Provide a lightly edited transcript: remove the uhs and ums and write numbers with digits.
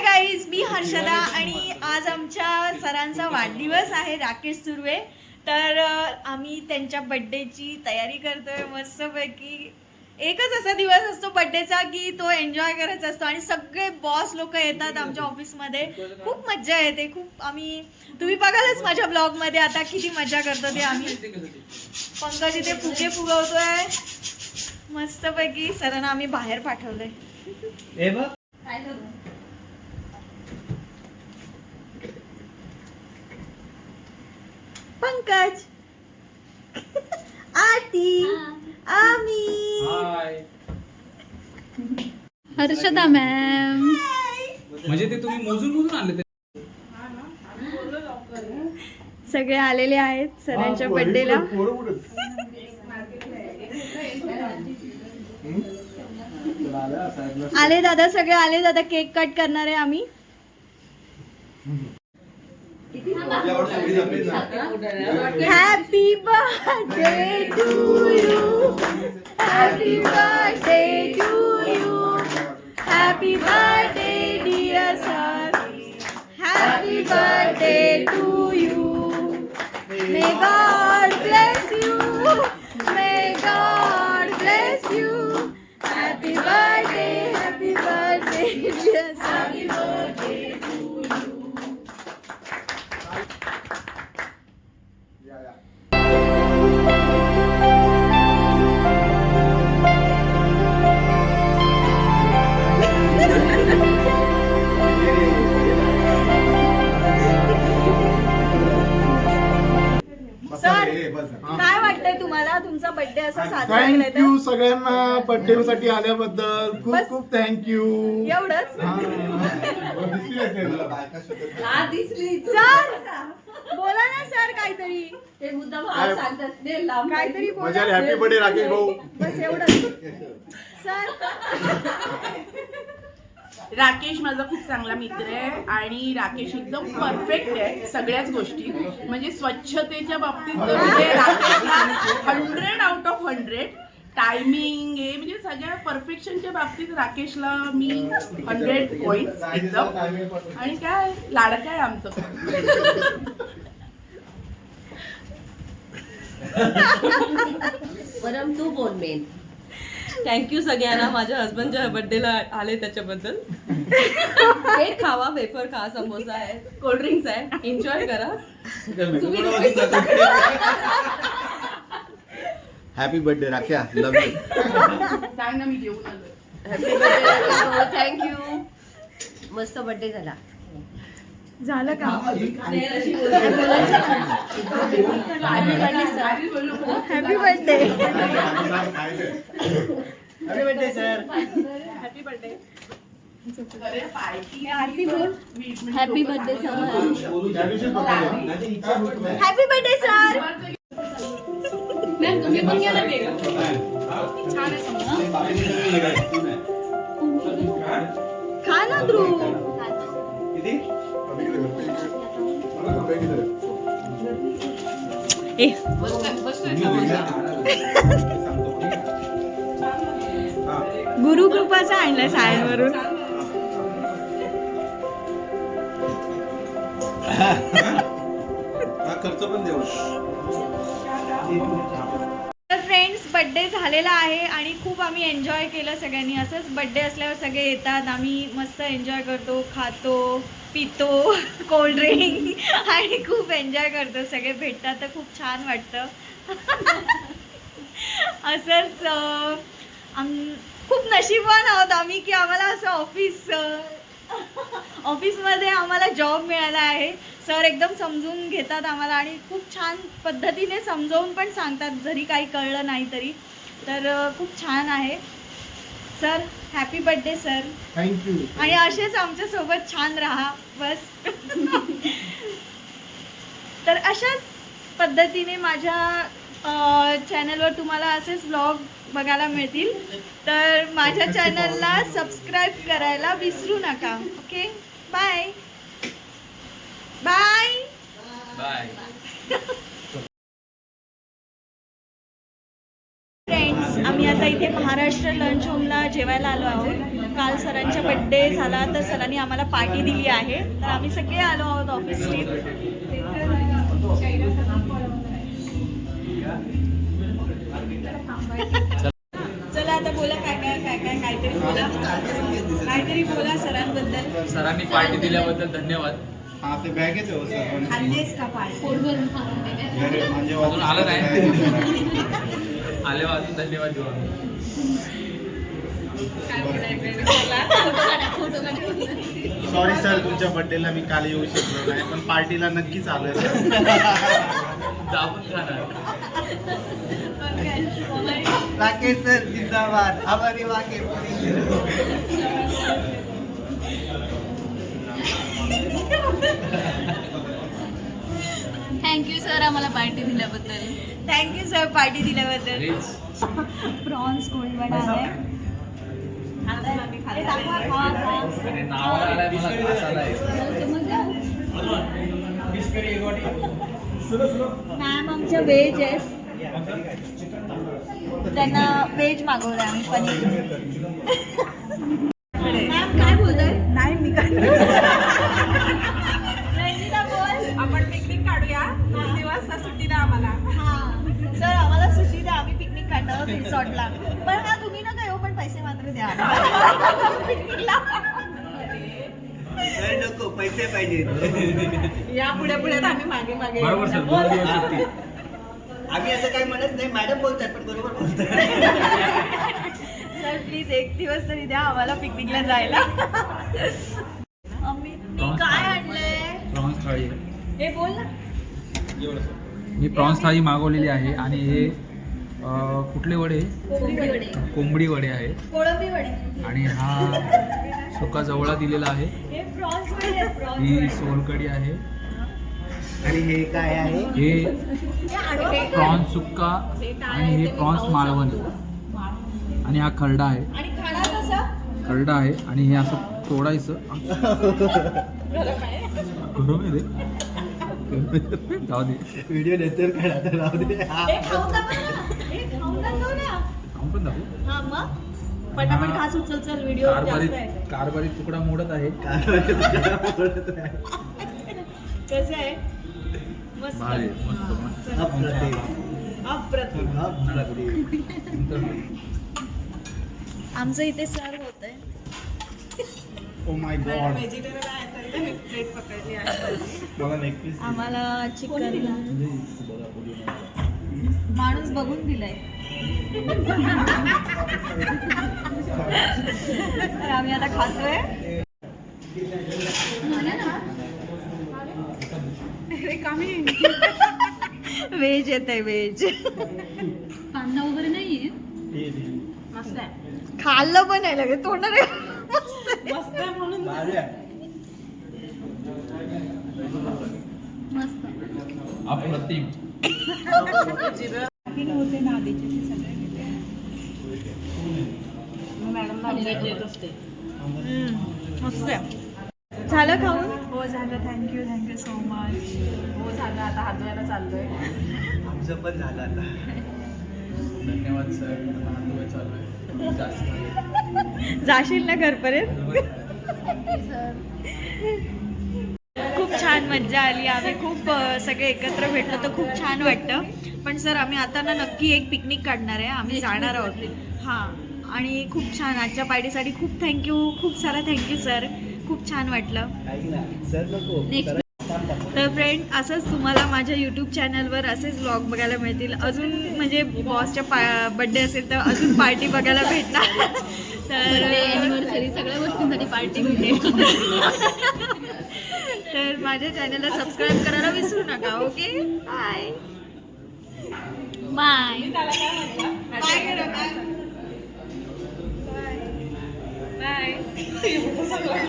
Guys, मी हर्षदा आणि आज आमच्या सरांचा वाढदिवस आहे, राकेश सुर्वे. तर आम्ही त्यांच्या बड्डेची तयारी करतोय मस्तपैकी. एकच असा दिवस असतो बड्डेचा की तो एन्जॉय करायचा असतो आणि सगळे बॉस लोक येतात आमच्या ऑफिसमध्ये. खूप मज्जा येते. खूप आम्ही तुम्ही बघालच माझ्या ब्लॉगमध्ये आता किती मजा करतो ते आम्ही. पंकज इथे फुगे फुगवतोय मस्तपैकी. सरांना आम्ही बाहेर पाठवलंय. पंकज, आरती, आम्ही, हर्षदा मॅम. म्हणजे ते तुम्ही मोजून मोजून आणले ते. सगळे आलेले आहेत सरांच्या बर्थडेला. आले दादा, सगळे आले दादा. केक कट करणार आहे आम्ही. Happy birthday to you, happy birthday to you, happy birthday dear sir, happy birthday to you. May God bless you, may God bless you. Happy birthday dear sir. Happy birthday to you. काय वाटतंय तुम्हाला तुमचा birthday असा साजरा केलाय? Thank you सगळ्यांना birthday साठी आल्याबद्दल. खूप खूप थँक्यू. एवढंच सर बोला ना सर, काहीतरी काहीतरी बोला. हॅपी बर्थडे राकेश भाऊ. बस एवढंच सर. राकेश माझा खूप चांगला मित्र आहे आणि राकेश एकदम परफेक्ट आहे सगळ्याच गोष्टी. म्हणजे स्वच्छतेच्या बाबतीत म्हणजे राकेशला 100 आउट ऑफ 100. टायमिंग हे म्हणजे सगळ्या परफेक्शनच्या बाबतीत राकेशला मी 100 पॉइंट्स एकदम. आणि काय लाडका आहे आमचं. परम तू बोल मेन. थँक्यू सगळ्यांना माझ्या हजबंडच्या बर्थडेला आले त्याच्याबद्दल. केक खावा, वेफर खा, समोसा आहे, कोल्ड्रिंक्स आहे, एन्जॉय करा. हॅपी बर्थडे राख्या. Love you. सांग ना, मी जेवून आलो. Happy birthday. थँक्यू. मस्त बर्थडे झाला. झालं का? Happy birthday. Happy birthday. Happy birthday sir. Happy birthday. अरे पार्टी आरती बोल. Happy birthday sir. Happy birthday sir. तुम्ही पण घ्या ना केक. खा ना ध्रुव. ए गुरु कृपाचा आणलाय शाळेवरून. खर्च पण देऊ. तर फ्रेंड्स, बड्डे झालेला आहे आणि खूप आम्ही एन्जॉय केलं सगळ्यांनी. असंच बड्डे असल्यावर सगळे येतात, आम्ही मस्त एन्जॉय करतो, खातो पितो कोल्ड्रिंक आणि खूप एन्जॉय करतो. सगळे भेटतात तर खूप छान वाटतं. असंच खूप नशीबवान आहोत आम्ही की आम्हाला असं ऑफिसमध्ये आम्हाला जॉब मिळाला आहे. सर एकदम समजून घेतात आम्हाला आणि खूप छान पद्धतीने समजावून पण सांगतात, जरी काही कळलं नाही तरी. तर खूप छान आहे. Sir happy birthday sir. Thank you. आणि असेच आमच्या सोबत छान राहा बस. तर अशाच पद्धतीने माझ्या चॅनलवर तुम्हाला असेच व्लॉग बघायला मिळतील. तर माझ्या चॅनलला सबस्क्राईब करायला विसरू नका. Okay, bye bye bye. Friends, आम्ही आता इथे महाराष्ट्र लंच होमला जेवायला आलो आहोत. काल सरांचा बड्डे झाला तर सरांनी आम्हाला पार्टी दिली आहे, तर आम्ही सगळे आलो आहोत ऑफिसची. चला आता बोला काहीतरी बोला सरांबद्दल. सरांनी पार्टी दिल्याबद्दल धन्यवाद. हा ते बॅगेच आहे हो सर. खाल्लेस का पार्टी? म्हणजे अजून आलं नाही. आल्यावर अजून धन्यवाद देऊ आम्ही. सॉरी सर, तुमच्या बर्थडेला मी काल येऊ शकलो नाही, पण पार्टीला नक्कीच आलोय सर. दाबून खाणार. राकेश सर जिंदाबाद. आभारी वाके. थँक्यू सर आम्हाला पार्टी दिल्याबद्दल. थँक्यू सर पार्टी दिल्याबद्दल. Please. प्रॉन्स कोल्ड वडा आलाय. हे दाखवा, खा. आणि नावाला आलाय मला त्रास आलाय. मॅम आमच्या व्हेज आहेत, त्यांना व्हेज मागवलं आम्ही पनीर. मॅम काय बोलताय? नाही मी काय रंजिता बोल. आपण पिकनिक काढूया 2 दिवस सुट्टीला आम्हाला. हां सर आम्हाला सुट्टी द्या, आम्ही पिकनिक काढणार आहोत रिसॉर्टला. पण हा तुम्ही नका येऊ, पण पैसे मात्र द्या पिकनिकला. नको, पैसे पाहिजे. या पुढे पुढे आम्ही मागे मागे. बरोबर सर, 2 दिवस सुट्टी. आम्ही असं काही म्हणत नाही, मॅडम बोलतात पण बरोबर बोलतात. सर प्लीज 1 दिवस तरी द्या आम्हाला पिकनिकला जायला. मी काय आणलंय प्रॉन्स थाळी. हे बोल ना. मी प्रॉन्स थाळी मागवलेली आहे आणि हे कुठले वडे? कोळंबी वडे. कोंबडी वडे आहे. कोळंबी वडे. आणि हा सुका जवळा दिलेला आहे. हे प्रॉन्स वडे आहेत, प्रॉन्स ही वडे. सोलकढी आहे. आणि हे काय आहे? हे हे आडवे प्रॉन्स सुक्का आणि हे प्रॉन्स मालवण. आणि हा खरडा आहे. आणि खाडा कसा? खरडा आहे आणि हे असं तोडायचं. गरम आहे रे. जाऊ दे. व्हिडिओ नंतर काढा तर राहू दे. हे खाऊन दाखव ना. हे खाऊन दाखव ना. खाऊन पण दाखवू. हा मग पटापट खा, उचल चल, व्हिडिओ जास्त आहे. कारभारी तुकडा मोडत आहे. कसं आहे? मस्त. भारी, मस्त, मस्त. अप्रतिम. अप्रतिम. आमचं इथे सर्व होतंय. Oh my God. व्हेजिटेरियन आहे तरी मी प्लेट पकडली आहे. मला लेग पीस. आम्हाला चिकन माणूस बघून दिलाय. तर आम्ही आता खातोय. व्हेज येत आहे, व्हेज. कांदा वगैरे नाहीये. मस्त आहे. खाल्लं पण आहे लगेच तोंडाने. मस्त आहे म्हणून. मस्त. अप्रतिम. होते ना आधीचे ते सगळे. मॅडम देत असते. मस्त आहे. झालं खाऊन? हो झालं. Thank you so much. हो झालं, आता हात धुवायला चाललोय. आमचं पण झालं आता. धन्यवाद सर. चालू आहे. जास्त जाशील ना घरपर्यंत? खूप छान मज्जा आली. आम्ही खूप सगळे एकत्र भेटलो तर खूप छान वाटतं. पण सर आम्ही आता ना नक्की एक पिकनिक काढणार आहे, आम्ही जाणार आहोत. हां आणि खूप छान आजच्या पार्टीसाठी खूप थँक्यू, खूप सारा थँक्यू सर. खूप छान वाटलं. सर नको. तर फ्रेंड असंच तुम्हाला माझ्या यूट्यूब चॅनलवर असेच व्लॉग बघायला मिळतील. अजून म्हणजे बॉसच्या बड्डे असेल तर अजून पार्टी बघायला भेटणार. तर अॅनिव्हर्सरी सगळ्या गोष्टींसाठी पार्टी भेटेल. तर माझ्या चॅनलला सबस्क्राईब करायला विसरू नका. Okay bye bye. बाय.